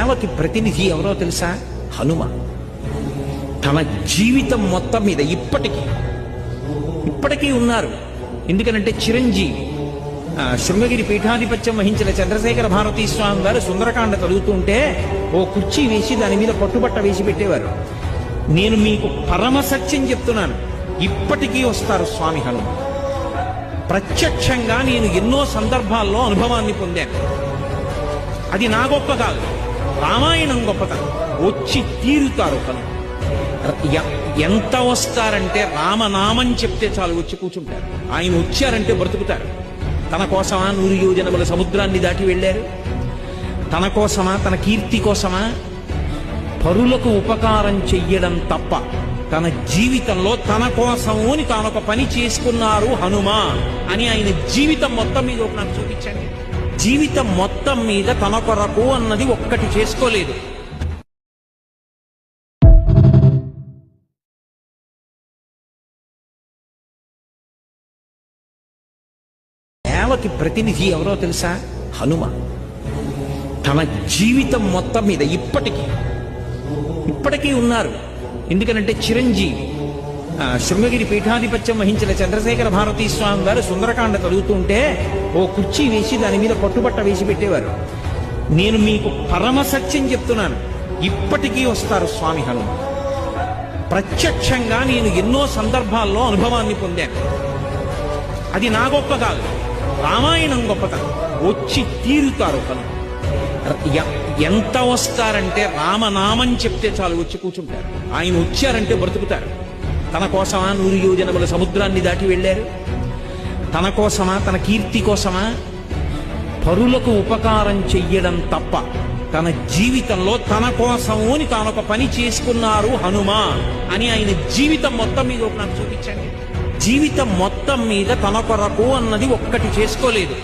సేవకి ప్రతినిధి ఎవరో తెలుసా? హనుమ. తన జీవితం మొత్తం మీద ఇప్పటికీ ఉన్నారు. ఎందుకనంటే చిరంజీవి శృంగగిరి పీఠాధిపత్యం వహించిన చంద్రశేఖర భారతీ స్వామి గారు సుందరకాండ చదువుతుంటే ఓ కుర్చీ వేసి దాని మీద పట్టుబట్ట వేసి పెట్టేవారు. నేను మీకు పరమ సత్యం చెప్తున్నాను, ఇప్పటికీ వస్తారు స్వామి హనుమ. ప్రత్యక్షంగా నేను ఎన్నో సందర్భాల్లో అనుభవాన్ని పొందాను. అది నా గొప్ప కాదు, రామాయణం గొప్పతనం. వచ్చి తీరుతారు హనుమ. ఎంత వస్తారంటే రామనామం చెప్తే చాలు వచ్చి కూర్చుంటారు. ఆయన వచ్చారంటే బ్రతుకుతారు. తన కోసమా 100 యోజనముల సముద్రాన్ని దాటి వెళ్ళారు? తన కోసమా, తన కీర్తి కోసమా? పరులకు ఉపకారం చెయ్యడం తప్ప తన జీవితంలో తన కోసము అని తానొక పని చేసుకున్నారు హనుమ అని ఆయన జీవితం మొత్తం మీద ఒక నాకు చూపించండి. జీవితం మొత్తం మీద తన కొరకు అన్నది ఒక్కటి చేసుకోలేదు. సేవకి ప్రతినిధి ఎవరో తెలుసా? హనుమ. తన జీవితం మొత్తం మీద ఇప్పటికీ ఉన్నారు. ఎందుకనంటే చిరంజీవి శృంగగిరి పీఠాధిపత్యం వహించిన చంద్రశేఖర భారతీ స్వామి గారు సుందరకాండ చదువుతుంటే ఓ కుర్చీ వేసి దాని మీద పట్టుబట్ట వేసి పెట్టేవారు. నేను మీకు పరమ సత్యం చెప్తున్నాను, ఇప్పటికీ వస్తారు స్వామి హనుమ. ప్రత్యక్షంగా నేను ఎన్నో సందర్భాల్లో అనుభవాన్ని పొందాను. అది నా గొప్ప కాదు, రామాయణం గొప్పతనం. వచ్చి తీరుతారు హనుమ. ఎంత వస్తారంటే రామనామం చెప్తే చాలు వచ్చి కూర్చుంటారు. ఆయన వచ్చారంటే బ్రతుకుతారు. తన కోసమా 100 యోజనముల సముద్రాన్ని దాటి వెళ్ళారు? తన కోసమా, తన కీర్తి కోసమా? పరులకు ఉపకారం చెయ్యడం తప్ప తన జీవితంలో తన కోసము అని తానొక పని చేసుకున్నారు హనుమ అని ఆయన జీవితం మొత్తం మీద ఒక నాకు చూపించండి. జీవితం మొత్తం మీద తన కొరకు అన్నది ఒక్కటి చేసుకోలేదు.